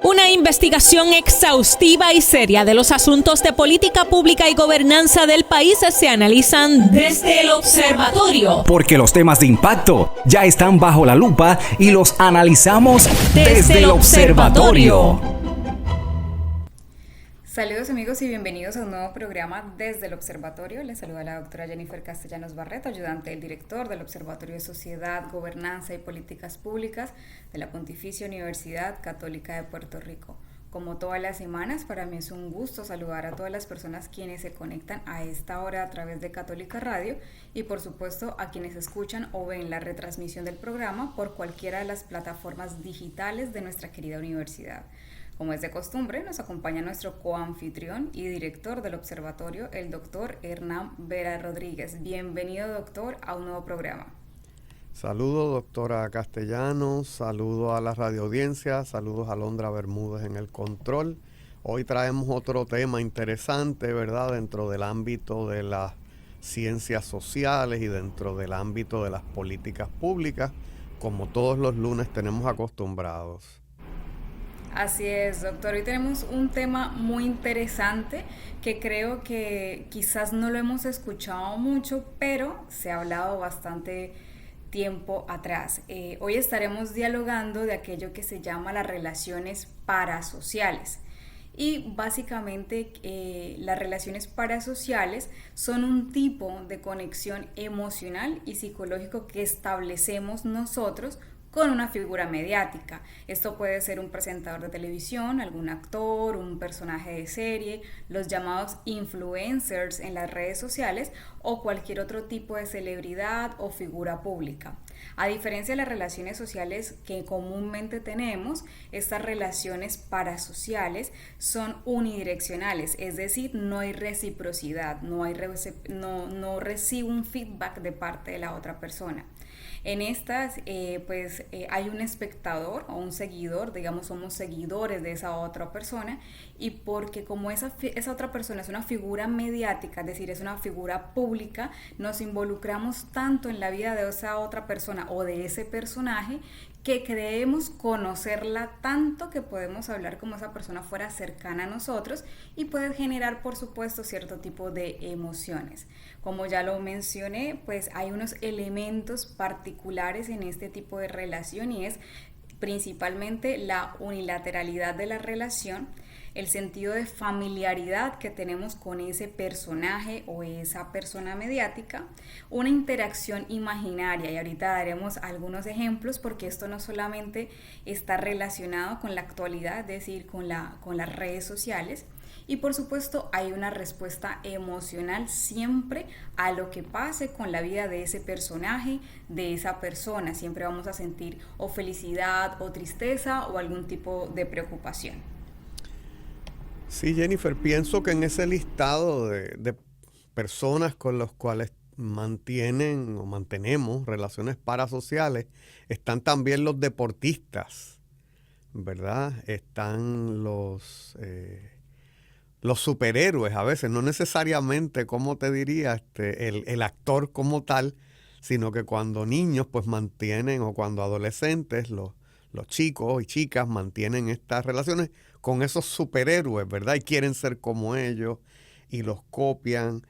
Una investigación exhaustiva y seria de los asuntos de política pública y gobernanza del país se analizan desde el observatorio. Porque los temas de impacto ya están bajo la lupa y los analizamos desde el observatorio. Saludos amigos y bienvenidos a un nuevo programa desde el Observatorio. Les saluda la doctora Jennifer Castellanos Barreto, ayudante del director del Observatorio de Sociedad, Gobernanza y Políticas Públicas de la Pontificia Universidad Católica de Puerto Rico. Como todas las semanas, para mí es un gusto saludar a todas las personas quienes se conectan a esta hora a través de Católica Radio y por supuesto a quienes escuchan o ven la retransmisión del programa por cualquiera de las plataformas digitales de nuestra querida universidad. Como es de costumbre, nos acompaña nuestro coanfitrión y director del observatorio, el doctor Hernán Vera Rodríguez. Bienvenido, doctor, a un nuevo programa. Saludos, doctora Castellanos, saludos a la radioaudiencia, saludos a Alondra Bermúdez en el control. Hoy traemos otro tema interesante, ¿verdad?, dentro del ámbito de las ciencias sociales y dentro del ámbito de las políticas públicas, como todos los lunes tenemos acostumbrados. Así es, doctor. Hoy tenemos un tema muy interesante que creo que quizás no lo hemos escuchado mucho, pero se ha hablado bastante tiempo atrás. Hoy estaremos dialogando de aquello que se llama las relaciones parasociales. Y básicamente las relaciones parasociales son un tipo de conexión emocional y psicológico que establecemos nosotros con una figura mediática. Esto puede ser un presentador de televisión, algún actor, un personaje de serie, los llamados influencers en las redes sociales o cualquier otro tipo de celebridad o figura pública. A diferencia de las relaciones sociales que comúnmente tenemos, estas relaciones parasociales son unidireccionales, es decir, no hay reciprocidad, no recibo un feedback de parte de la otra persona. En estas, hay un espectador o un seguidor, digamos, somos seguidores de esa otra persona, y porque como esa otra persona es una figura mediática, es decir, es una figura pública, nos involucramos tanto en la vida de esa otra persona o de ese personaje que creemos conocerla tanto que podemos hablar como esa persona fuera cercana a nosotros y puede generar, por supuesto, cierto tipo de emociones. Como ya lo mencioné, pues hay unos elementos particulares en este tipo de relación y es principalmente la unilateralidad de la relación, el sentido de familiaridad que tenemos con ese personaje o esa persona mediática, una interacción imaginaria, y ahorita daremos algunos ejemplos porque esto no solamente está relacionado con la actualidad, es decir, con las redes sociales, y por supuesto hay una respuesta emocional siempre a lo que pase con la vida de ese personaje, de esa persona. Siempre vamos a sentir o felicidad o tristeza o algún tipo de preocupación. Sí, Jennifer, pienso que en ese listado de personas con los cuales mantenemos relaciones parasociales están también los deportistas, ¿verdad? Están los superhéroes a veces, no necesariamente, como te diría, el actor como tal, sino que cuando niños pues mantienen, o cuando adolescentes, los chicos y chicas mantienen estas relaciones con esos superhéroes, ¿verdad? Y quieren ser como ellos y los copian.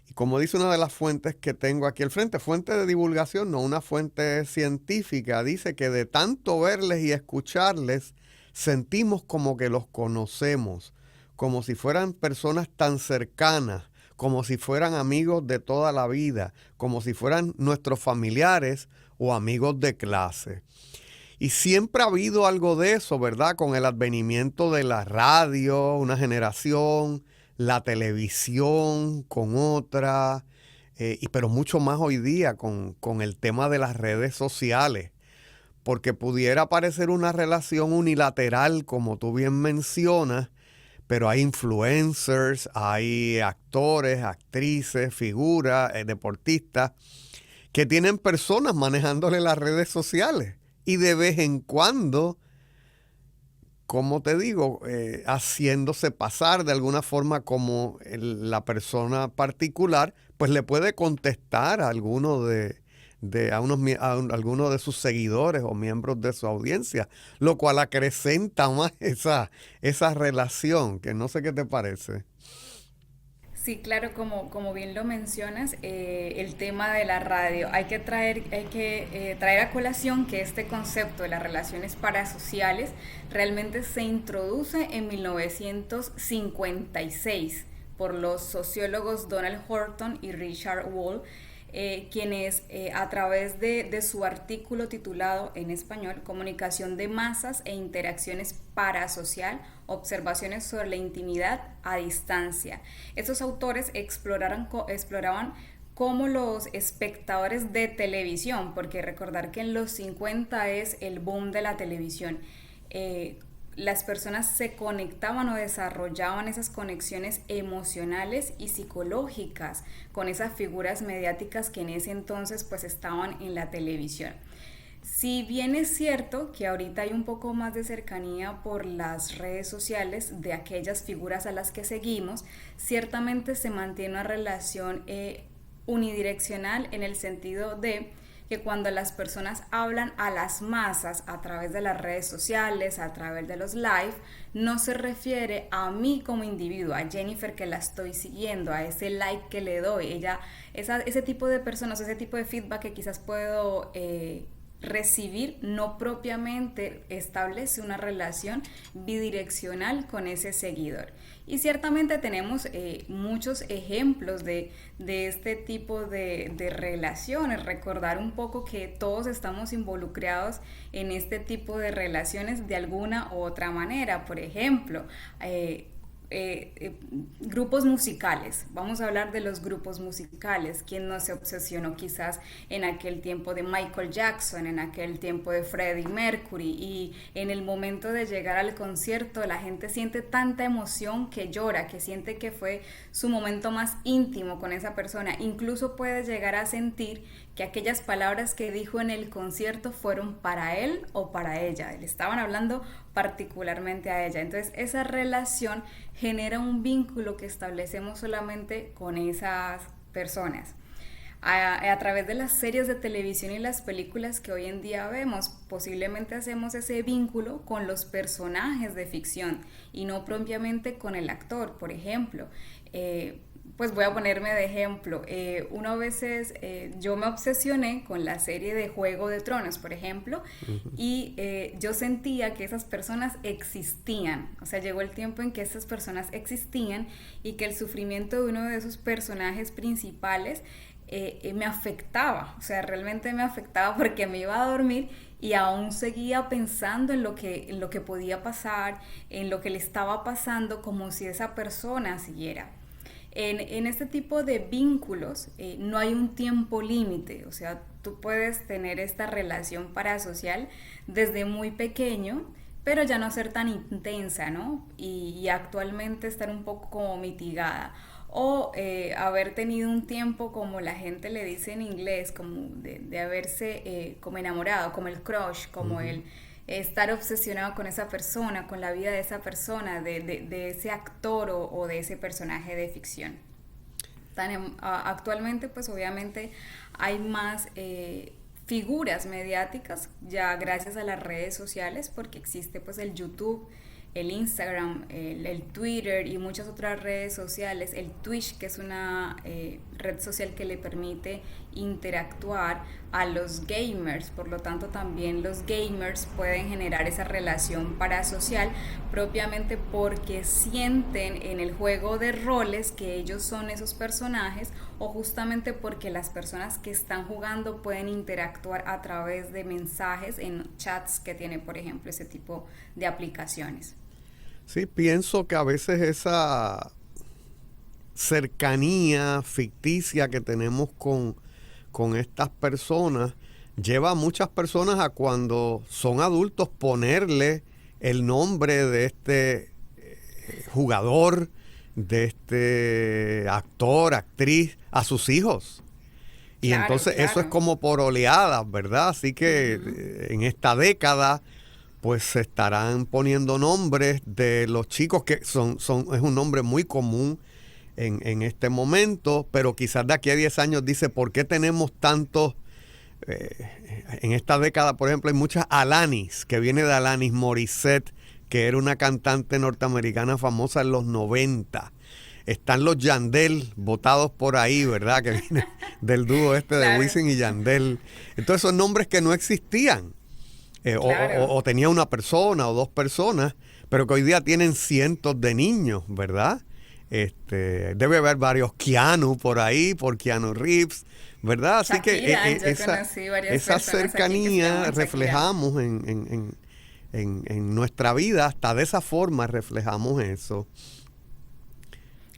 Y como dice una de las fuentes que tengo aquí al frente, fuente de divulgación, no una fuente científica, dice que de tanto verles y escucharles, sentimos como que los conocemos, como si fueran personas tan cercanas, como si fueran amigos de toda la vida, como si fueran nuestros familiares o amigos de clase. Y siempre ha habido algo de eso, ¿verdad? Con el advenimiento de la radio, una generación, la televisión con otra, pero mucho más hoy día con el tema de las redes sociales. Porque pudiera parecer una relación unilateral, como tú bien mencionas, pero hay influencers, hay actores, actrices, figuras, deportistas, que tienen personas manejándole las redes sociales. Y de vez en cuando, como te digo, haciéndose pasar de alguna forma como la persona particular, pues le puede contestar a alguno de algunos de sus seguidores o miembros de su audiencia, lo cual acrecenta más esa relación, que no sé qué te parece. Sí, claro, como bien lo mencionas, el tema de la radio, hay que traer a colación que este concepto de las relaciones parasociales realmente se introduce en 1956 por los sociólogos Donald Horton y Richard Wall, quienes a través de su artículo titulado en español Comunicación de masas e interacciones parasocial, observaciones sobre la intimidad a distancia. Estos autores exploraban cómo los espectadores de televisión, porque recordar que en los 50 es el boom de la televisión, las personas se conectaban o desarrollaban esas conexiones emocionales y psicológicas con esas figuras mediáticas que en ese entonces pues estaban en la televisión. Si bien es cierto que ahorita hay un poco más de cercanía por las redes sociales de aquellas figuras a las que seguimos, ciertamente se mantiene una relación unidireccional en el sentido de que cuando las personas hablan a las masas a través de las redes sociales, a través de los live, no se refiere a mí como individuo, a Jennifer que la estoy siguiendo, a ese like que le doy, ese tipo de personas, ese tipo de feedback que quizás puedo recibir, no propiamente establece una relación bidireccional con ese seguidor. Y ciertamente tenemos muchos ejemplos de este tipo de relaciones. Recordar un poco que todos estamos involucrados en este tipo de relaciones de alguna u otra manera. Por ejemplo, grupos musicales. Vamos a hablar de los grupos musicales. ¿Quién no se obsesionó quizás en aquel tiempo de Michael Jackson, en aquel tiempo de Freddie Mercury? Y en el momento de llegar al concierto la gente siente tanta emoción que llora, que siente que fue su momento más íntimo con esa persona. Incluso puede llegar a sentir que aquellas palabras que dijo en el concierto fueron para él o para ella. Le estaban hablando particularmente a ella. Entonces esa relación genera un vínculo que establecemos solamente con esas personas. A través de las series de televisión y las películas que hoy en día vemos, posiblemente hacemos ese vínculo con los personajes de ficción y no propiamente con el actor. Por ejemplo, pues voy a ponerme de ejemplo, uno veces yo me obsesioné con la serie de Juego de Tronos, por ejemplo, y yo sentía que esas personas existían, o sea, llegó el tiempo en que esas personas existían y que el sufrimiento de uno de esos personajes principales me afectaba, o sea, realmente me afectaba porque me iba a dormir y aún seguía pensando en lo que podía pasar, en lo que le estaba pasando, como si esa persona siguiera. En este tipo de vínculos no hay un tiempo límite, o sea, tú puedes tener esta relación parasocial desde muy pequeño, pero ya no ser tan intensa, ¿no? Y actualmente estar un poco como mitigada. O haber tenido un tiempo, como la gente le dice en inglés, como de haberse como enamorado, como el crush, como el estar obsesionado con esa persona, con la vida de esa persona, de ese actor o de ese personaje de ficción. Actualmente, pues obviamente hay más figuras mediáticas, ya gracias a las redes sociales, porque existe pues el YouTube, el Instagram, el Twitter y muchas otras redes sociales, el Twitch, que es una red social que le permite interactuar a los gamers, por lo tanto también los gamers pueden generar esa relación parasocial propiamente porque sienten en el juego de roles que ellos son esos personajes o justamente porque las personas que están jugando pueden interactuar a través de mensajes en chats que tiene, por ejemplo, ese tipo de aplicaciones. Sí, pienso que a veces esa cercanía ficticia que tenemos con estas personas lleva a muchas personas a cuando son adultos ponerle el nombre de este jugador, de este actor, actriz, a sus hijos. Y claro, entonces claro. Eso es como por oleadas, ¿verdad? Así que en esta década pues se estarán poniendo nombres de los chicos que es un nombre muy común en este momento, pero quizás de aquí a 10 años dice, ¿por qué tenemos tantos en esta década, por ejemplo, hay muchas Alanis, que viene de Alanis Morissette, que era una cantante norteamericana famosa en los 90. Están los Yandel botados por ahí, ¿verdad? Que viene del dúo de Claro. Wisin y Yandel. Entonces son nombres que no existían. Claro. O tenía una persona o dos personas, pero que hoy día tienen cientos de niños, ¿verdad? Debe haber varios Keanu por ahí, por Keanu Reeves, ¿verdad? Así Shakira, que yo conocí varias esa personas aquí que se cercanía llaman Shakira. reflejamos en nuestra vida, hasta de esa forma reflejamos eso.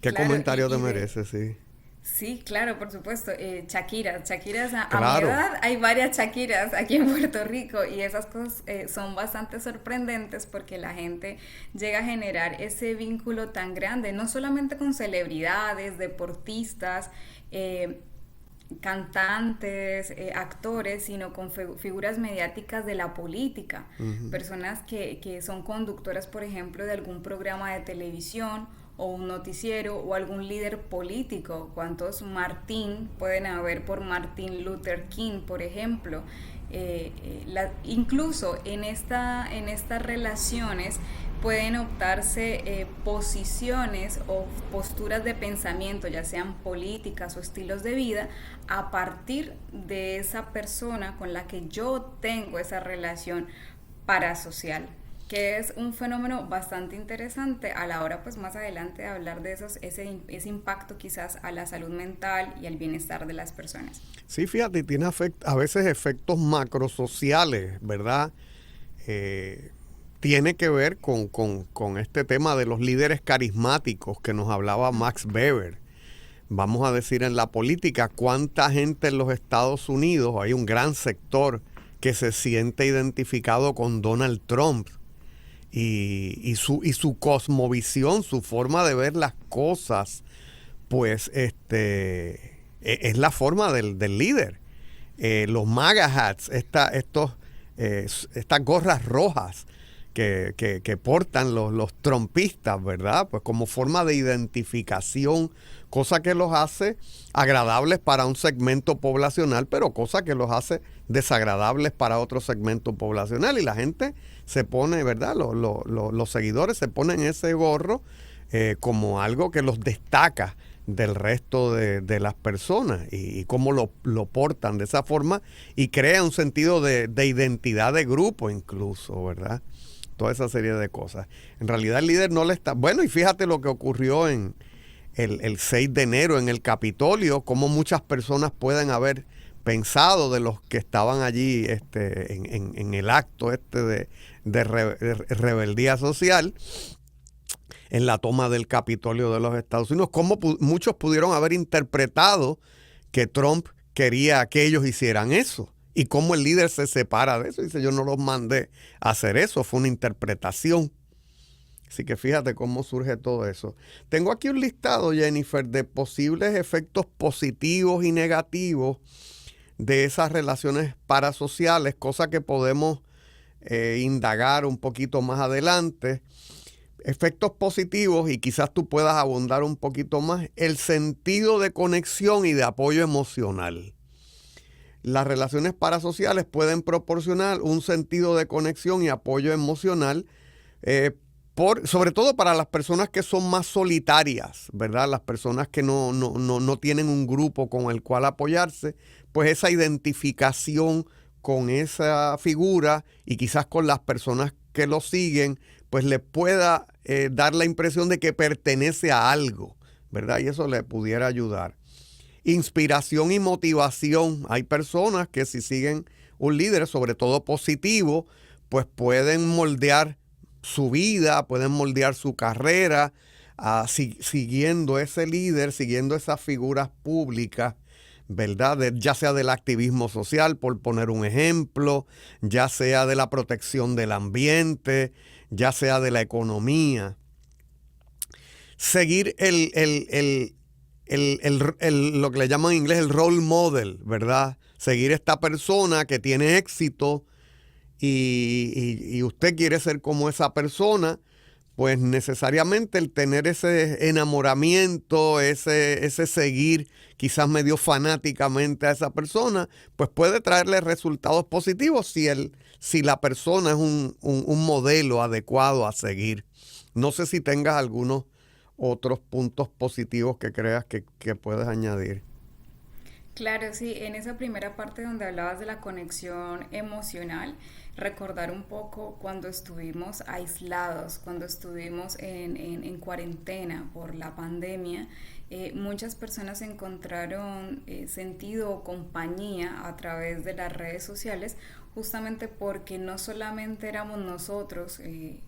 ¿Qué Claro, comentario te de- merece? Sí. Sí, claro, por supuesto. Shakiras, a mi Claro. edad hay varias Shakiras aquí en Puerto Rico y esas cosas son bastante sorprendentes porque la gente llega a generar ese vínculo tan grande, no solamente con celebridades, deportistas, cantantes, actores, sino con figuras mediáticas de la política, personas que son conductoras, por ejemplo, de algún programa de televisión o un noticiero o algún líder político. ¿Cuántos Martín pueden haber por Martin Luther King, por ejemplo? Incluso en estas relaciones pueden optarse posiciones o posturas de pensamiento, ya sean políticas o estilos de vida, a partir de esa persona con la que yo tengo esa relación parasocial, que es un fenómeno bastante interesante a la hora, pues más adelante, de hablar de ese impacto quizás a la salud mental y al bienestar de las personas. Sí, fíjate, tiene a veces efectos macrosociales, ¿verdad? Tiene que ver con este tema de los líderes carismáticos que nos hablaba Max Weber. Vamos a decir, en la política, cuánta gente en los Estados Unidos, hay un gran sector que se siente identificado con Donald Trump y su cosmovisión, su forma de ver las cosas, pues es la forma del líder. Los MAGA hats, estas gorras rojas que portan los trumpistas, ¿verdad? Pues como forma de identificación, cosa que los hace agradables para un segmento poblacional, pero cosa que los hace desagradables para otro segmento poblacional. Y la gente se pone, ¿verdad? Los seguidores se ponen ese gorro como algo que los destaca del resto de las personas y cómo lo portan de esa forma y crea un sentido de identidad de grupo incluso, ¿verdad? Toda esa serie de cosas. En realidad el líder no le está... Bueno, y fíjate lo que ocurrió en el 6 de enero en el Capitolio, cómo muchas personas pueden haber pensado de los que estaban allí en el acto de rebeldía social, en la toma del Capitolio de los Estados Unidos, cómo muchos pudieron haber interpretado que Trump quería que ellos hicieran eso. Y cómo el líder se separa de eso. Dice, yo no los mandé a hacer eso, fue una interpretación. Así que fíjate cómo surge todo eso. Tengo aquí un listado, Jennifer, de posibles efectos positivos y negativos de esas relaciones parasociales, cosa que podemos indagar un poquito más adelante. Efectos positivos, y quizás tú puedas abundar un poquito más, el sentido de conexión y de apoyo emocional. Las relaciones parasociales pueden proporcionar un sentido de conexión y apoyo emocional, sobre todo para las personas que son más solitarias, ¿verdad? Las personas que no tienen un grupo con el cual apoyarse, pues esa identificación con esa figura y quizás con las personas que lo siguen, pues le pueda dar la impresión de que pertenece a algo, ¿verdad? Y eso le pudiera ayudar. Inspiración y motivación. Hay personas que si siguen un líder, sobre todo positivo, pues pueden moldear su vida, pueden moldear su carrera, siguiendo ese líder, siguiendo esas figuras públicas, ¿verdad? Ya sea del activismo social, por poner un ejemplo, ya sea de la protección del ambiente, ya sea de la economía. Seguir lo que le llaman en inglés el role model, ¿verdad? Seguir esta persona que tiene éxito y usted quiere ser como esa persona, pues necesariamente el tener ese enamoramiento, ese seguir quizás medio fanáticamente a esa persona, pues puede traerle resultados positivos si la persona es un modelo adecuado a seguir. No sé si tengas algunos otros puntos positivos que creas que puedes añadir. Claro, sí, en esa primera parte donde hablabas de la conexión emocional, recordar un poco cuando estuvimos aislados, cuando estuvimos en cuarentena por la pandemia, muchas personas encontraron sentido o compañía a través de las redes sociales, justamente porque no solamente éramos nosotros,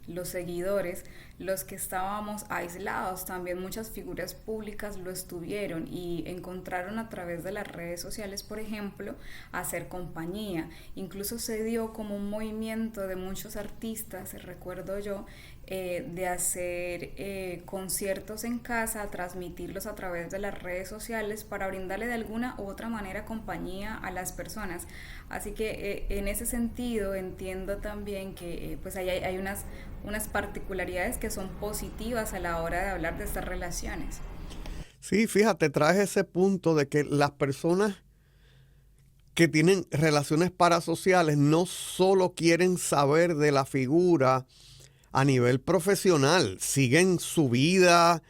los seguidores, los que estábamos aislados, también muchas figuras públicas lo estuvieron y encontraron a través de las redes sociales, por ejemplo, hacer compañía. Incluso se dio como un movimiento de muchos artistas, recuerdo yo, de hacer conciertos en casa, transmitirlos a través de las redes sociales para brindarle de alguna u otra manera compañía a las personas. Así que en ese sentido entiendo también que pues hay unas particularidades que son positivas a la hora de hablar de estas relaciones. Sí, fíjate, traes ese punto de que las personas que tienen relaciones parasociales no solo quieren saber de la figura a nivel profesional, siguen su vida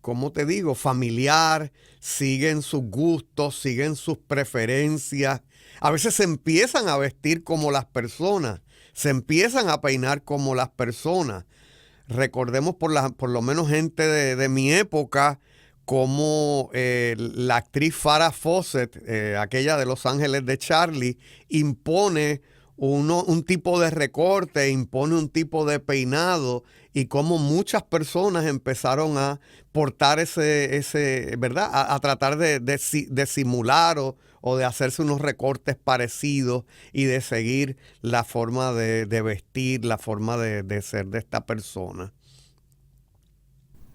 ¿cómo te digo?, familiar, siguen sus gustos, siguen sus preferencias. A veces se empiezan a vestir como las personas, se empiezan a peinar como las personas. Recordemos por lo menos gente de mi época, como la actriz Farrah Fawcett, aquella de Los Ángeles de Charlie, impone un tipo de recorte, impone un tipo de peinado, y como muchas personas empezaron a portar ese ¿verdad? A tratar de simular o de hacerse unos recortes parecidos y de seguir la forma de vestir, la forma de ser de esta persona.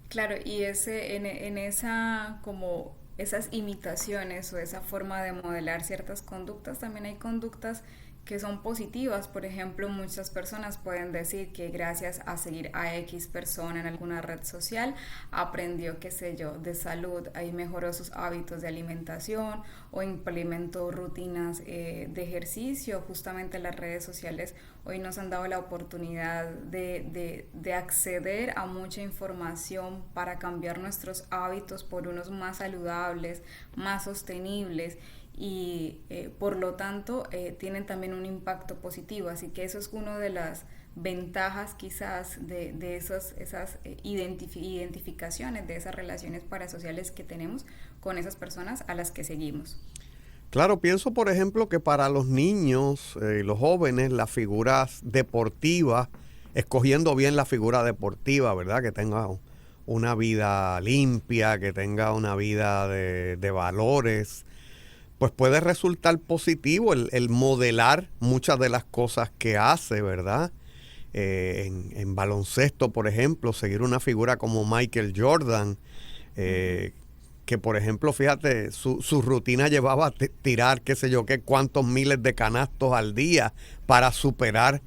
Claro, y en esa como esas imitaciones o esa forma de modelar ciertas conductas, también hay conductas que son positivas. Por ejemplo, muchas personas pueden decir que gracias a seguir a X persona en alguna red social aprendió, qué sé yo, de salud, ahí mejoró sus hábitos de alimentación o implementó rutinas de ejercicio. Justamente las redes sociales hoy nos han dado la oportunidad de acceder a mucha información para cambiar nuestros hábitos por unos más saludables, más sostenibles, y por lo tanto tienen también un impacto positivo. Así que eso es una de las ventajas quizás de esas identificaciones, de esas relaciones parasociales que tenemos con esas personas a las que seguimos. Claro, pienso por ejemplo que para los niños y los jóvenes las figuras deportivas, escogiendo bien la figura deportiva, ¿verdad? Que tenga una vida limpia, que tenga una vida de valores, pues puede resultar positivo el modelar muchas de las cosas que hace, ¿verdad? En baloncesto, por ejemplo, seguir una figura como Michael Jordan, que por ejemplo, fíjate, su rutina llevaba a tirar, qué sé yo, qué cuántos miles de canastos al día para superar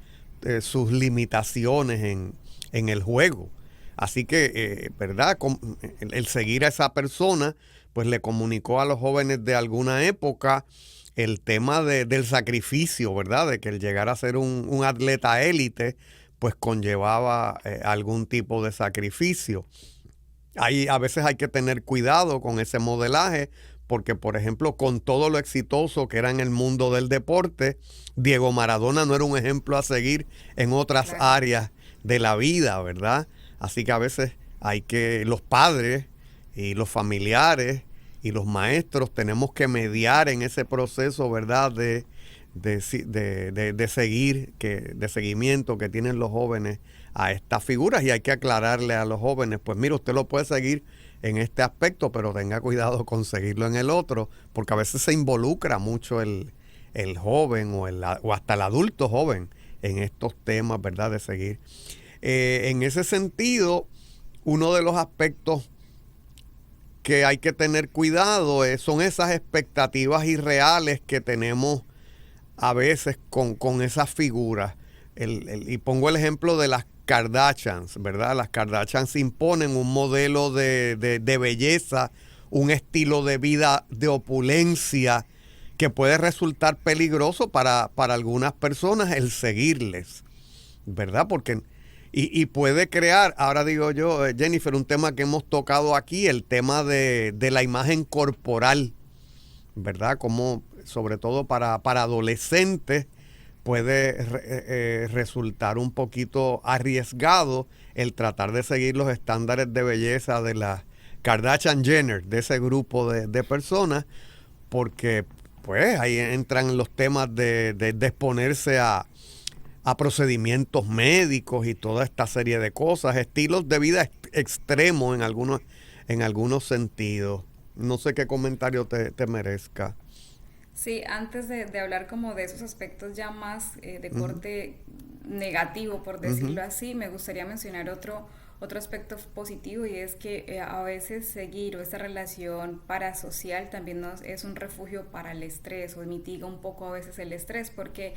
sus limitaciones en el juego. Así que, ¿verdad? El seguir a esa persona pues le comunicó a los jóvenes de alguna época el tema del sacrificio, ¿verdad? De que el llegar a ser un atleta élite, pues conllevaba algún tipo de sacrificio. A veces hay que tener cuidado con ese modelaje, porque, por ejemplo, con todo lo exitoso que era en el mundo del deporte, Diego Maradona no era un ejemplo a seguir en otras áreas de la vida, ¿verdad? Así que a veces los padres y los familiares y los maestros tenemos que mediar en ese proceso, ¿verdad? De seguimiento que tienen los jóvenes a estas figuras, y hay que aclararle a los jóvenes, pues mira, usted lo puede seguir en este aspecto, pero tenga cuidado con seguirlo en el otro, porque a veces se involucra mucho el joven o hasta el adulto joven en estos temas, ¿verdad? De seguir. En ese sentido, uno de los aspectos que hay que tener cuidado son esas expectativas irreales que tenemos a veces con esas figuras. Y pongo el ejemplo de las Kardashians, ¿verdad? Las Kardashians imponen un modelo de belleza, un estilo de vida de opulencia que puede resultar peligroso para algunas personas el seguirles, ¿verdad? Porque y puede crear, ahora digo yo, Jennifer, un tema que hemos tocado aquí, el tema de la imagen corporal, ¿verdad? Como sobre todo para adolescentes puede resultar un poquito arriesgado el tratar de seguir los estándares de belleza de la Kardashian Jenner, de ese grupo de personas, porque pues ahí entran los temas de exponerse a procedimientos médicos y toda esta serie de cosas, estilos de vida extremos en algunos sentidos. No sé qué comentario te merezca. Sí, antes de hablar como de esos aspectos ya más de corte negativo, por decirlo así, me gustaría mencionar otro aspecto positivo, y es que a veces seguir o esta relación parasocial también es un refugio para el estrés, o mitiga un poco a veces el estrés, porque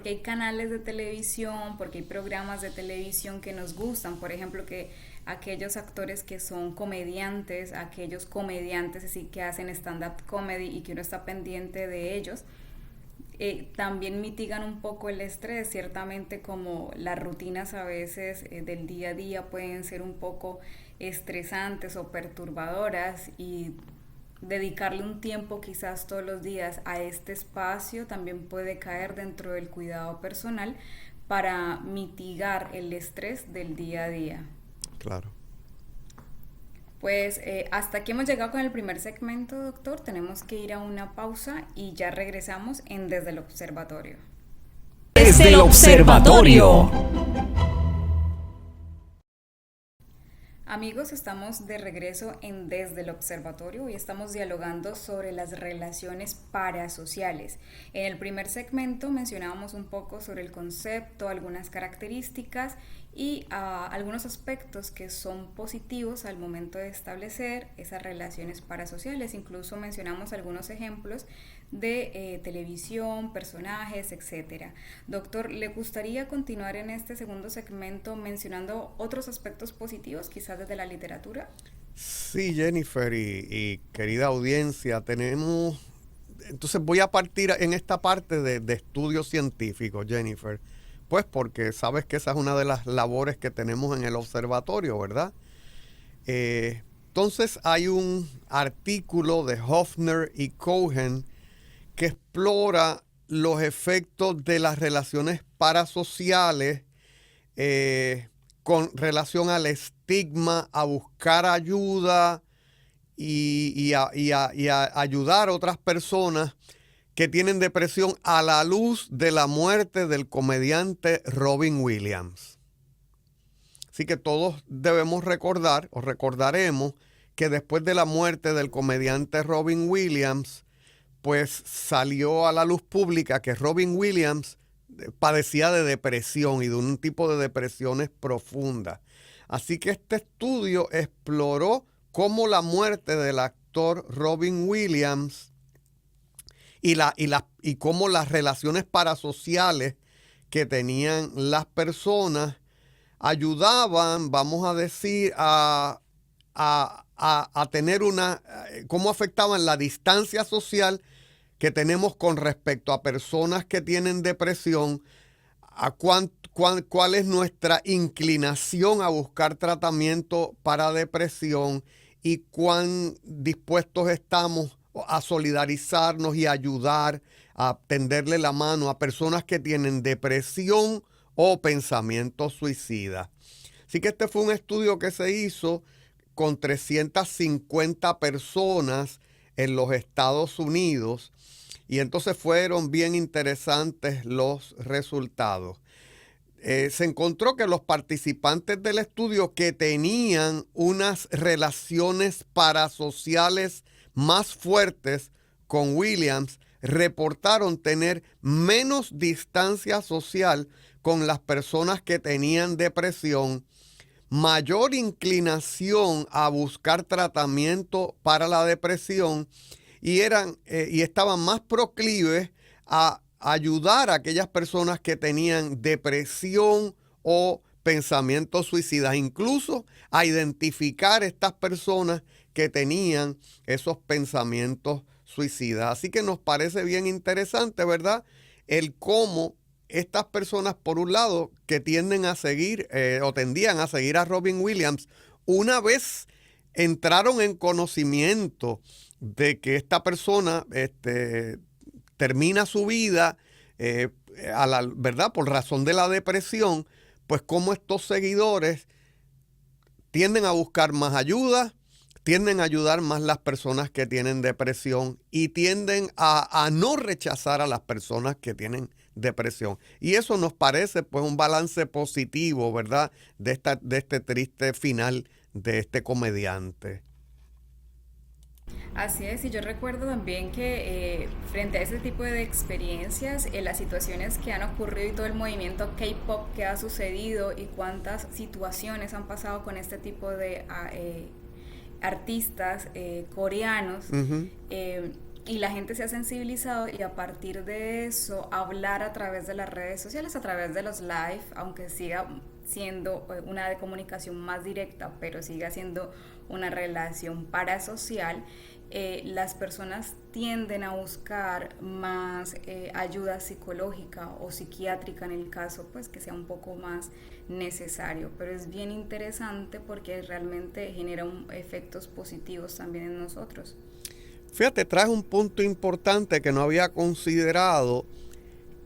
hay canales de televisión, porque hay programas de televisión que nos gustan, por ejemplo, que aquellos actores que son comediantes, aquellos comediantes así que hacen stand-up comedy y que uno está pendiente de ellos, también mitigan un poco el estrés. Ciertamente, como las rutinas a veces del día a día pueden ser un poco estresantes o perturbadoras, y dedicarle un tiempo quizás todos los días a este espacio también puede caer dentro del cuidado personal para mitigar el estrés del día a día. Claro. Pues hasta aquí hemos llegado con el primer segmento, doctor. Tenemos que ir a una pausa y ya regresamos en Desde el Observatorio. Desde el Observatorio. Amigos, estamos de regreso en Desde el Observatorio y estamos dialogando sobre las relaciones parasociales. En el primer segmento mencionábamos un poco sobre el concepto, algunas características y algunos aspectos que son positivos al momento de establecer esas relaciones parasociales. Incluso mencionamos algunos ejemplos de televisión, personajes, etcétera. Doctor, ¿le gustaría continuar en este segundo segmento mencionando otros aspectos positivos, quizás desde la literatura? Sí, Jennifer y querida audiencia, entonces voy a partir en esta parte de estudios científicos, Jennifer, pues porque sabes que esa es una de las labores que tenemos en el observatorio, ¿verdad? Entonces hay un artículo de Hofner y Cohen que explora los efectos de las relaciones parasociales con relación al estigma, a buscar ayuda y a ayudar a otras personas que tienen depresión a la luz de la muerte del comediante Robin Williams. Así que todos debemos recordar, o recordaremos, que después de la muerte del comediante Robin Williams, pues salió a la luz pública que Robin Williams padecía de depresión y de un tipo de depresiones profundas. Así que este estudio exploró cómo la muerte del actor Robin Williams y cómo las relaciones parasociales que tenían las personas ayudaban, vamos a decir, a tener cómo afectaban la distancia social que tenemos con respecto a personas que tienen depresión, cuál es nuestra inclinación a buscar tratamiento para depresión y cuán dispuestos estamos a solidarizarnos y ayudar a tenderle la mano a personas que tienen depresión o pensamientos suicidas. Así que este fue un estudio que se hizo con 350 personas en los Estados Unidos, y entonces fueron bien interesantes los resultados. Se encontró que los participantes del estudio que tenían unas relaciones parasociales más fuertes con Williams reportaron tener menos distancia social con las personas que tenían depresión, mayor inclinación a buscar tratamiento para la depresión y estaban más proclives a ayudar a aquellas personas que tenían depresión o pensamientos suicidas, incluso a identificar estas personas que tenían esos pensamientos suicidas. Así que nos parece bien interesante, ¿verdad? El cómo estas personas, por un lado, que tienden a seguir o tendían a seguir a Robin Williams, una vez entraron en conocimiento de que esta persona termina su vida, ¿verdad? Por razón de la depresión, pues como estos seguidores tienden a buscar más ayuda, tienden a ayudar más las personas que tienen depresión y tienden a no rechazar a las personas que tienen depresión. Y eso nos parece pues un balance positivo, ¿verdad? De este triste final de este comediante. Así es, y yo recuerdo también que frente a ese tipo de experiencias, las situaciones que han ocurrido y todo el movimiento K-pop que ha sucedido y cuántas situaciones han pasado con este tipo de artistas coreanos, y la gente se ha sensibilizado y a partir de eso hablar a través de las redes sociales, a través de los live, aunque siga siendo una de comunicación más directa, pero siga siendo una relación parasocial, las personas tienden a buscar más ayuda psicológica o psiquiátrica en el caso pues que sea un poco más necesario, pero es bien interesante porque realmente genera efectos positivos también en nosotros. Fíjate, traes un punto importante que no había considerado,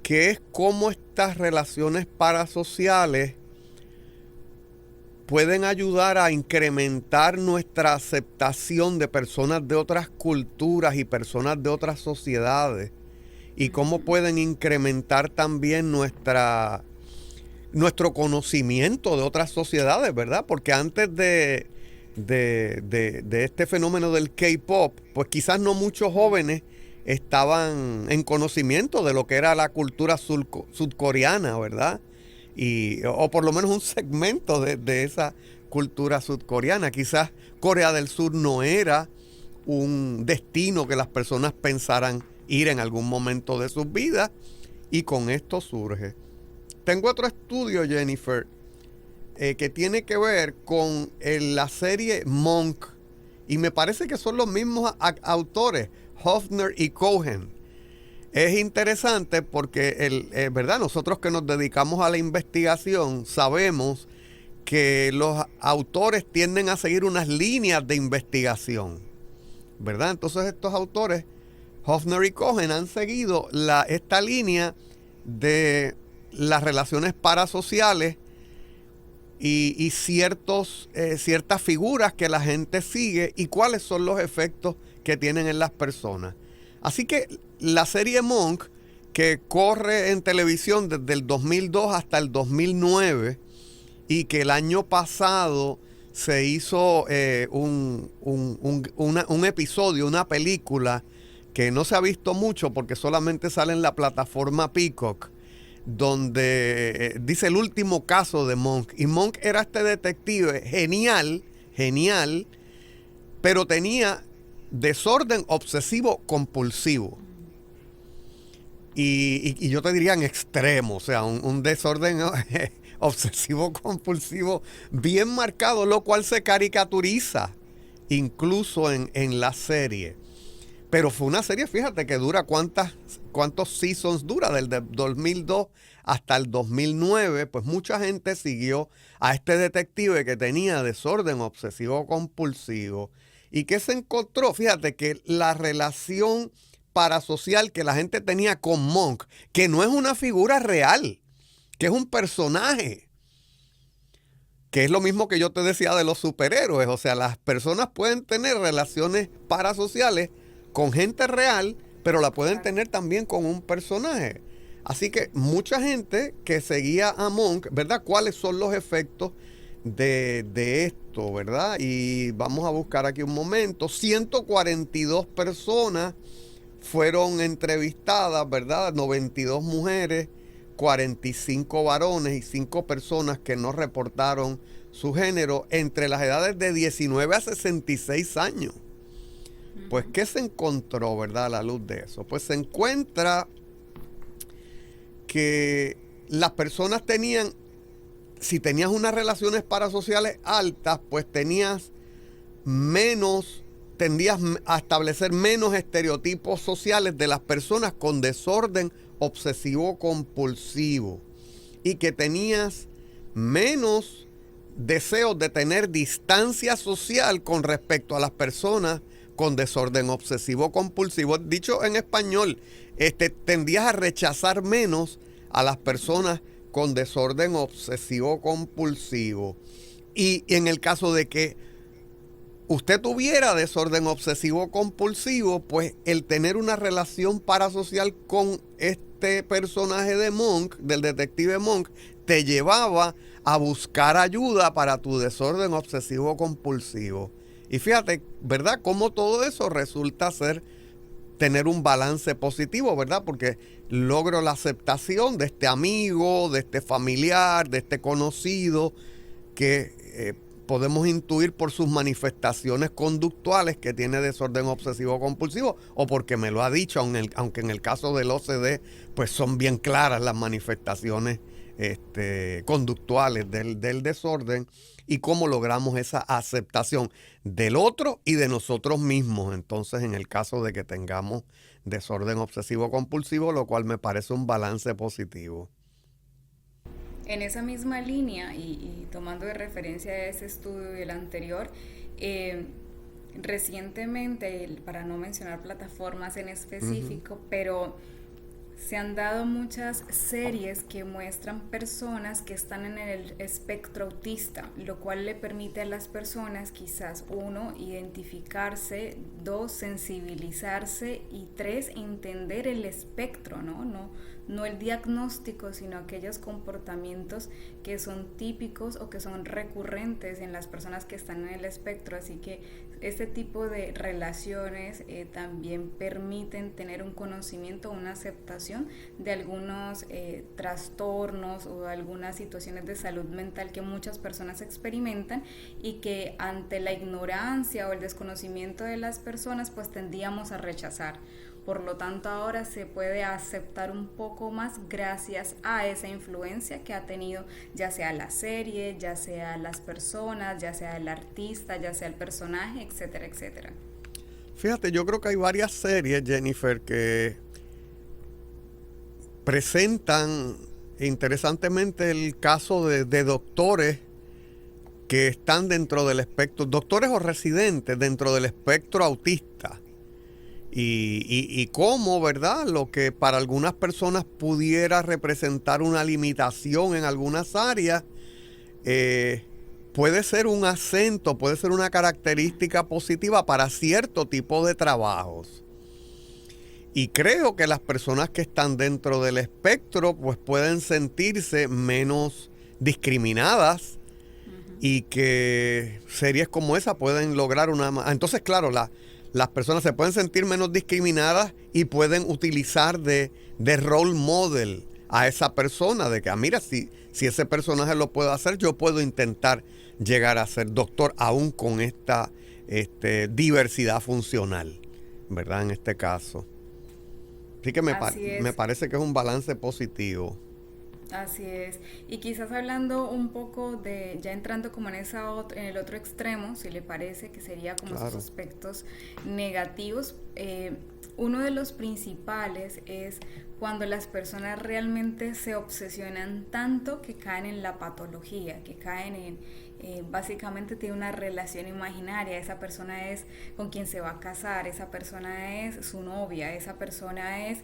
que es cómo estas relaciones parasociales pueden ayudar a incrementar nuestra aceptación de personas de otras culturas y personas de otras sociedades, y cómo pueden incrementar también nuestro conocimiento de otras sociedades, ¿verdad? Porque antes de este fenómeno del K-pop, pues quizás no muchos jóvenes estaban en conocimiento de lo que era la cultura sudcoreana, ¿verdad? O por lo menos un segmento de esa cultura sudcoreana. Quizás Corea del Sur no era un destino que las personas pensaran ir en algún momento de sus vidas, y con esto surge. Tengo otro estudio, Jennifer, que tiene que ver con la serie Monk, y me parece que son los mismos autores, Hofner y Cohen. Es interesante porque, ¿verdad? Nosotros que nos dedicamos a la investigación sabemos que los autores tienden a seguir unas líneas de investigación, ¿verdad? Entonces estos autores, Hofner y Cohen, han seguido esta línea de las relaciones parasociales y ciertas figuras que la gente sigue y cuáles son los efectos que tienen en las personas. Así que la serie Monk, que corre en televisión desde el 2002 hasta el 2009 y que el año pasado se hizo un episodio, una película que no se ha visto mucho porque solamente sale en la plataforma Peacock, donde dice el último caso de Monk. Y Monk era este detective genial, pero tenía desorden obsesivo compulsivo. Y yo te diría en extremo, o sea, un desorden obsesivo compulsivo bien marcado, lo cual se caricaturiza incluso en la serie. Pero fue una serie, fíjate, que dura cuántos seasons dura, del 2002 hasta el 2009, pues mucha gente siguió a este detective que tenía desorden obsesivo compulsivo. ¿Y qué se encontró? Fíjate que la relación parasocial que la gente tenía con Monk, que no es una figura real, que es un personaje, que es lo mismo que yo te decía de los superhéroes. O sea, las personas pueden tener relaciones parasociales con gente real, pero la pueden tener también con un personaje. Así que mucha gente que seguía a Monk, ¿verdad? ¿Cuáles son los efectos de esto, verdad? Y vamos a buscar aquí un momento. 142 personas fueron entrevistadas, ¿verdad? 92 mujeres, 45 varones y 5 personas que no reportaron su género entre las edades de 19 a 66 años. Pues, ¿qué se encontró, verdad, a la luz de eso? Pues se encuentra que las personas tenían si tenías unas relaciones parasociales altas, pues tendías a establecer menos estereotipos sociales de las personas con desorden obsesivo compulsivo y que tenías menos deseos de tener distancia social con respecto a las personas con desorden obsesivo compulsivo. Dicho en español, tendías a rechazar menos a las personas con desorden obsesivo compulsivo. Y en el caso de que usted tuviera desorden obsesivo compulsivo, pues el tener una relación parasocial con este personaje de Monk, del detective Monk, te llevaba a buscar ayuda para tu desorden obsesivo compulsivo. Y fíjate, ¿verdad? Cómo todo eso resulta tener un balance positivo, ¿verdad? Porque logro la aceptación de este amigo, de este familiar, de este conocido, que podemos intuir por sus manifestaciones conductuales que tiene desorden obsesivo compulsivo, o porque me lo ha dicho, aunque en el caso del OCD, pues son bien claras las manifestaciones conductuales del desorden, y cómo logramos esa aceptación del otro y de nosotros mismos. Entonces, en el caso de que tengamos desorden obsesivo compulsivo, lo cual me parece un balance positivo. En esa misma línea, y tomando de referencia ese estudio y el anterior, recientemente, para no mencionar plataformas en específico, pero se han dado muchas series que muestran personas que están en el espectro autista, lo cual le permite a las personas, quizás, 1, identificarse, 2, sensibilizarse, y 3, entender el espectro, no el diagnóstico, sino aquellos comportamientos que son típicos o que son recurrentes en las personas que están en el espectro. Así que este tipo de relaciones también permiten tener un conocimiento, una aceptación de algunos trastornos o algunas situaciones de salud mental que muchas personas experimentan, y que ante la ignorancia o el desconocimiento de las personas, pues tendíamos a rechazar. Por lo tanto, ahora se puede aceptar un poco más gracias a esa influencia que ha tenido, ya sea la serie, ya sea las personas, ya sea el artista, ya sea el personaje, etcétera, etcétera. Fíjate, yo creo que hay varias series, Jennifer, que presentan interesantemente el caso de doctores que están dentro del espectro, doctores o residentes dentro del espectro autista. Y cómo, ¿verdad? Lo que para algunas personas pudiera representar una limitación en algunas áreas, puede ser un acento, puede ser una característica positiva para cierto tipo de trabajos. Y creo que las personas que están dentro del espectro, pues pueden sentirse menos discriminadas, y que series como esa pueden lograr una... Entonces, claro, las personas se pueden sentir menos discriminadas y pueden utilizar de role model a esa persona, de que, mira, si ese personaje lo puede hacer, yo puedo intentar llegar a ser doctor aún con esta diversidad funcional, ¿verdad? En este caso. Así que me parece que es un balance positivo. Así es. Y quizás hablando un poco ya entrando como en el otro extremo, si le parece, que sería como esos aspectos negativos, uno de los principales es cuando las personas realmente se obsesionan tanto que caen en la patología, que caen básicamente tiene una relación imaginaria. Esa persona es con quien se va a casar, esa persona es su novia, esa persona es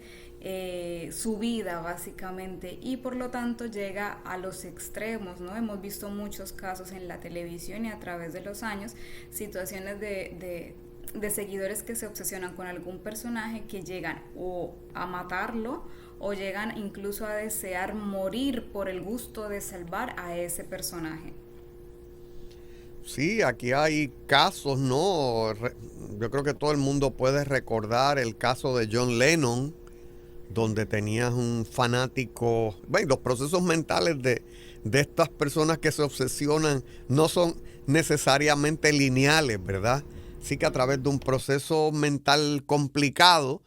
su vida básicamente, y por lo tanto llega a los extremos, ¿no? Hemos visto muchos casos en la televisión y a través de los años, situaciones de seguidores que se obsesionan con algún personaje, que llegan o a matarlo o llegan incluso a desear morir por el gusto de salvar a ese personaje. Sí, aquí hay casos, ¿no? Yo creo que todo el mundo puede recordar el caso de John Lennon, donde tenías un fanático. Bueno, los procesos mentales de estas personas que se obsesionan no son necesariamente lineales, ¿verdad? Sí, que a través de un proceso mental complicado,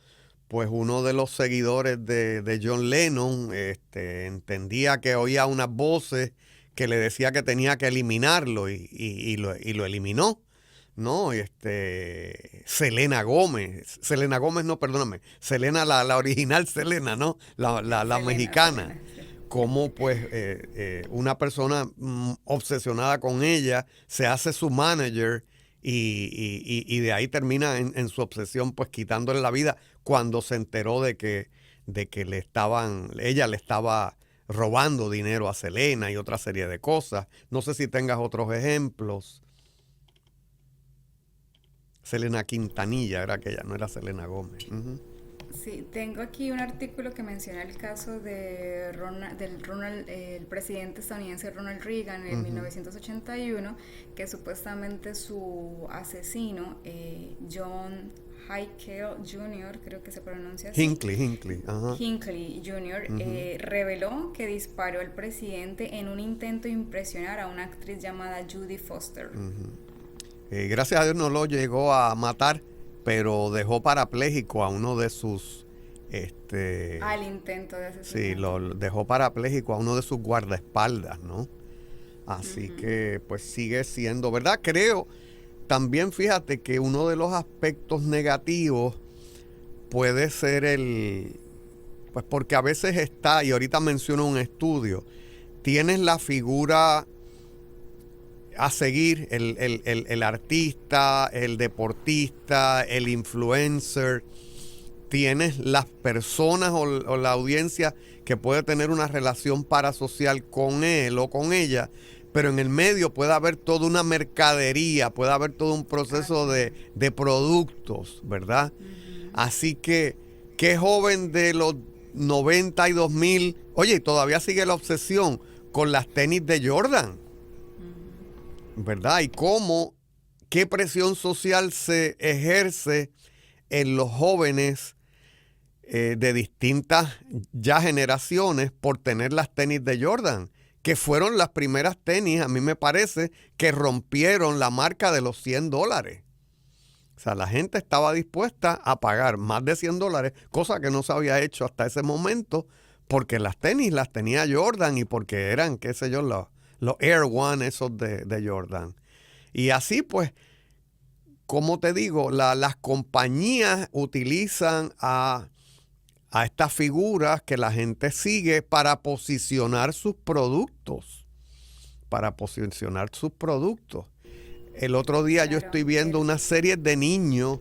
pues uno de los seguidores de John Lennon entendía que oía unas voces que le decía que tenía que eliminarlo y lo eliminó, ¿no? Selena Gómez, no, perdóname, Selena, la original Selena, ¿no? La Selena, mexicana. Selena, sí. Como pues una persona obsesionada con ella se hace su manager y de ahí termina en su obsesión pues quitándole la vida cuando se enteró de que ella le estaba robando dinero a Selena y otra serie de cosas. No sé si tengas otros ejemplos. Selena Quintanilla era aquella, no era Selena Gómez. Uh-huh. Sí, tengo aquí un artículo que menciona el caso de el presidente estadounidense Ronald Reagan en 1981, que supuestamente su asesino, John Hinckley Jr., creo que se pronuncia así. Hinckley. Uh-huh. Hinckley Jr. Reveló que disparó al presidente en un intento de impresionar a una actriz llamada Judy Foster. Gracias a Dios no lo llegó a matar, pero dejó parapléjico a uno de sus... al intento de asesinato. Sí, lo dejó parapléjico a uno de sus guardaespaldas, ¿no? Así que pues sigue siendo, ¿verdad? Creo, también fíjate que uno de los aspectos negativos puede ser pues porque a veces está, y ahorita menciono un estudio, tienes la figura a seguir, el artista, el deportista, el influencer. Tienes las personas o la audiencia que puede tener una relación parasocial con él o con ella, pero en el medio puede haber toda una mercadería, puede haber todo un proceso de productos, ¿verdad? Así que, qué joven de los 90 y 2000, oye, todavía sigue la obsesión con las tenis de Jordan, ¿verdad? Y qué presión social se ejerce en los jóvenes de distintas ya generaciones por tener las tenis de Jordan, que fueron las primeras tenis, a mí me parece, que rompieron la marca de los $100. O sea, la gente estaba dispuesta a pagar más de $100, cosa que no se había hecho hasta ese momento, porque las tenis las tenía Jordan y porque eran, qué sé yo, los Air One esos de Jordan. Y así pues, como te digo, las compañías utilizan a estas figuras que la gente sigue para posicionar sus productos. El otro día yo estoy viendo una serie de niños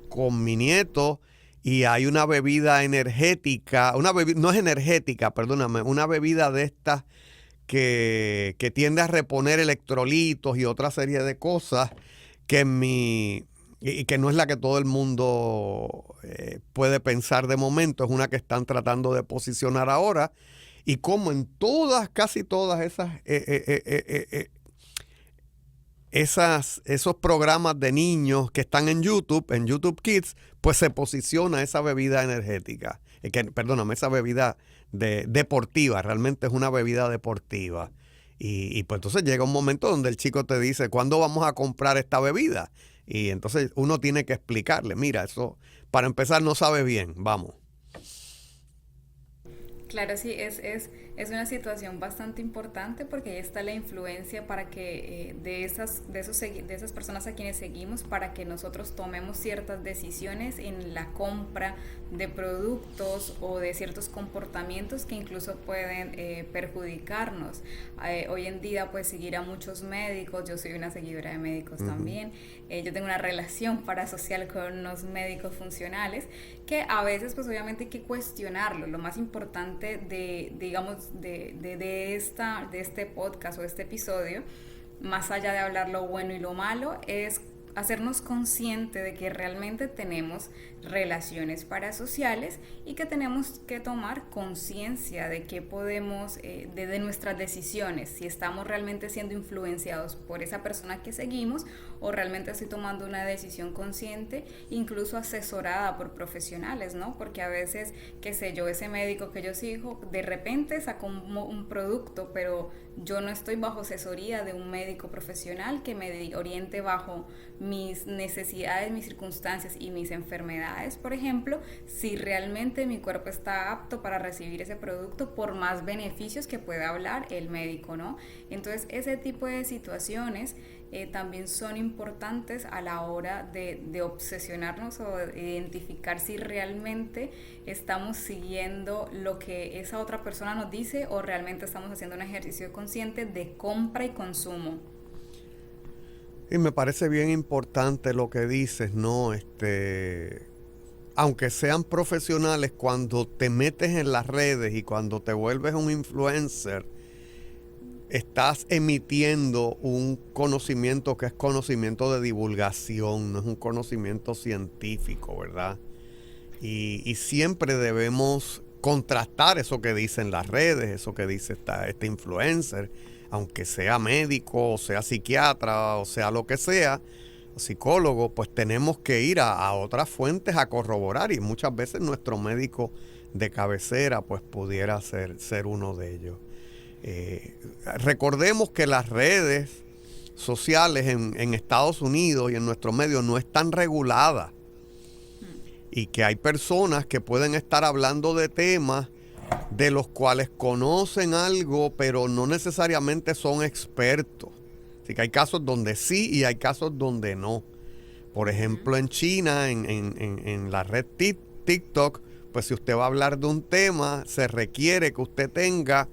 con mi nieto y hay una bebida energética, no es energética, perdóname, una bebida de estas que tiende a reponer electrolitos y otra serie de cosas y que no es la que todo el mundo puede pensar de momento, es una que están tratando de posicionar ahora, y como en casi todas esos programas de niños que están en YouTube Kids, pues se posiciona esa bebida energética, esa bebida deportiva, realmente es una bebida deportiva. Y pues entonces llega un momento donde el chico te dice, ¿cuándo vamos a comprar esta bebida? Y entonces uno tiene que explicarle, mira, eso para empezar no sabe bien, vamos. Claro, sí, es una situación bastante importante porque ahí está la influencia para que de esas personas a quienes seguimos, para que nosotros tomemos ciertas decisiones en la compra de productos o de ciertos comportamientos que incluso pueden perjudicarnos. Hoy en día pues seguir a muchos médicos, yo soy una seguidora de médicos también, yo tengo una relación parasocial con unos médicos funcionales que a veces pues obviamente hay que cuestionarlo. Lo más importante de este podcast o este episodio, más allá de hablar lo bueno y lo malo, es hacernos consciente de que realmente tenemos relaciones parasociales y que tenemos que tomar conciencia de que podemos, de nuestras decisiones, si estamos realmente siendo influenciados por esa persona que seguimos o realmente estoy tomando una decisión consciente, incluso asesorada por profesionales, ¿no? Porque a veces, qué sé yo, ese médico que yo sigo, de repente sacó un producto, pero yo no estoy bajo asesoría de un médico profesional que me oriente bajo mis necesidades, mis circunstancias y mis enfermedades, por ejemplo, si realmente mi cuerpo está apto para recibir ese producto por más beneficios que pueda hablar el médico, ¿no? Entonces, ese tipo de situaciones también son importantes a la hora de obsesionarnos o de identificar si realmente estamos siguiendo lo que esa otra persona nos dice o realmente estamos haciendo un ejercicio consciente de compra y consumo. Y me parece bien importante lo que dices, ¿no? Aunque sean profesionales, cuando te metes en las redes y cuando te vuelves un influencer, estás emitiendo un conocimiento que es conocimiento de divulgación, no es un conocimiento científico, ¿verdad? Y siempre debemos contrastar eso que dicen las redes, eso que dice este influencer, aunque sea médico, o sea psiquiatra, o sea lo que sea, psicólogo, pues tenemos que ir a otras fuentes a corroborar, y muchas veces nuestro médico de cabecera pues pudiera ser uno de ellos. Recordemos que las redes sociales en Estados Unidos y en nuestro medio no están reguladas, y que hay personas que pueden estar hablando de temas de los cuales conocen algo, pero no necesariamente son expertos. Así que hay casos donde sí y hay casos donde no. Por ejemplo, en China, en la red TikTok, pues si usted va a hablar de un tema, se requiere que usted tenga,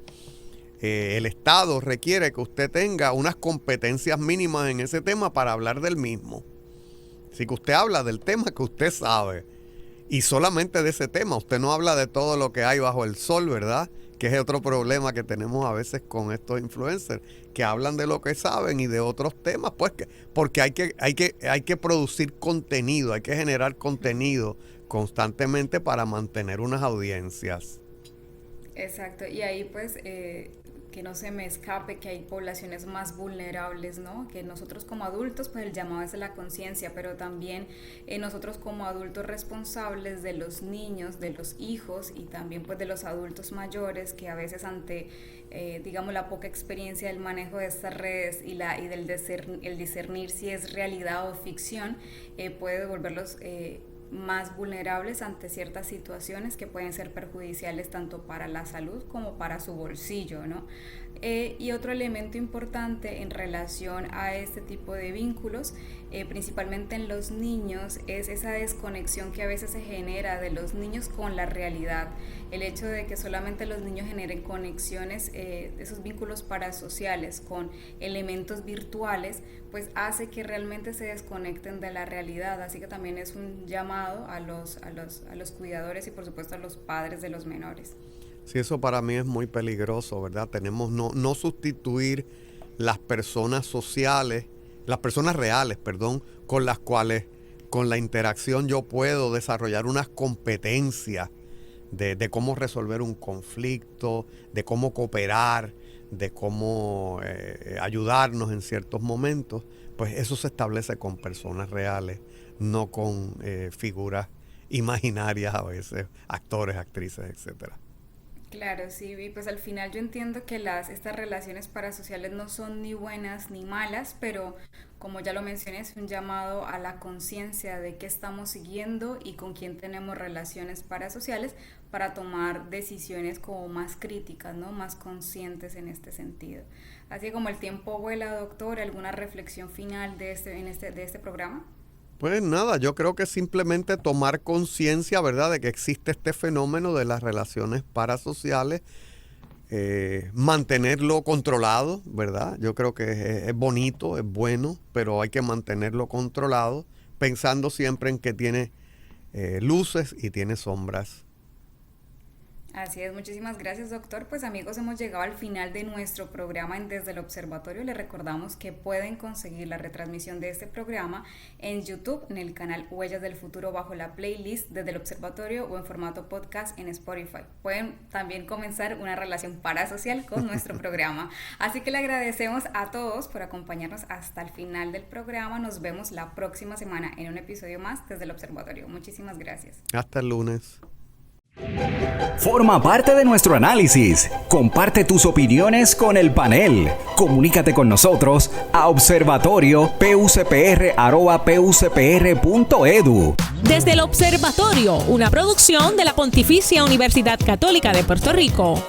el Estado requiere que usted tenga unas competencias mínimas en ese tema para hablar del mismo. Así que usted habla del tema que usted sabe. Y solamente de ese tema, usted no habla de todo lo que hay bajo el sol, ¿verdad? Que es otro problema que tenemos a veces con estos influencers, que hablan de lo que saben y de otros temas, pues porque hay que producir contenido, hay que generar contenido constantemente para mantener unas audiencias. Exacto, y ahí pues que no se me escape que hay poblaciones más vulnerables, ¿no? Que nosotros como adultos, pues el llamado es a la conciencia, pero también nosotros como adultos responsables de los niños, de los hijos y también pues de los adultos mayores que a veces ante, digamos, la poca experiencia del manejo de estas redes y el discernir si es realidad o ficción, puede volverlos más vulnerables ante ciertas situaciones que pueden ser perjudiciales tanto para la salud como para su bolsillo, ¿no? Y otro elemento importante en relación a este tipo de vínculos, principalmente en los niños, es esa desconexión que a veces se genera de los niños con la realidad. El hecho de que solamente los niños generen conexiones, esos vínculos parasociales con elementos virtuales, pues hace que realmente se desconecten de la realidad. Así que también es un llamado a los cuidadores y por supuesto a los padres de los menores. Sí, eso para mí es muy peligroso, ¿verdad? Tenemos no sustituir las personas sociales, las personas reales, perdón, con las cuales, con la interacción yo puedo desarrollar unas competencias de cómo resolver un conflicto, de cómo cooperar, de cómo ayudarnos en ciertos momentos. Pues eso se establece con personas reales, no con figuras imaginarias a veces, actores, actrices, etcétera. Claro, sí, y pues al final yo entiendo que estas relaciones parasociales no son ni buenas ni malas, pero como ya lo mencioné, es un llamado a la conciencia de qué estamos siguiendo y con quién tenemos relaciones parasociales para tomar decisiones como más críticas, ¿no? Más conscientes en este sentido. Así como el tiempo vuela, doctor, ¿alguna reflexión final de este programa? Pues nada, yo creo que simplemente tomar conciencia, ¿verdad?, de que existe este fenómeno de las relaciones parasociales, mantenerlo controlado, ¿verdad? Yo creo que es bonito, es bueno, pero hay que mantenerlo controlado, pensando siempre en que tiene luces y tiene sombras. Así es, muchísimas gracias, doctor. Pues amigos, hemos llegado al final de nuestro programa en Desde el Observatorio. Les recordamos que pueden conseguir la retransmisión de este programa en YouTube, en el canal Huellas del Futuro, bajo la playlist Desde el Observatorio, o en formato podcast en Spotify. Pueden también comenzar una relación parasocial con nuestro programa. Así que le agradecemos a todos por acompañarnos hasta el final del programa. Nos vemos la próxima semana en un episodio más Desde el Observatorio. Muchísimas gracias. Hasta el lunes. Forma parte de nuestro análisis. Comparte tus opiniones con el panel. Comunícate con nosotros a observatorio.pucpr@pucpr.edu. Desde el Observatorio, una producción de la Pontificia Universidad Católica de Puerto Rico.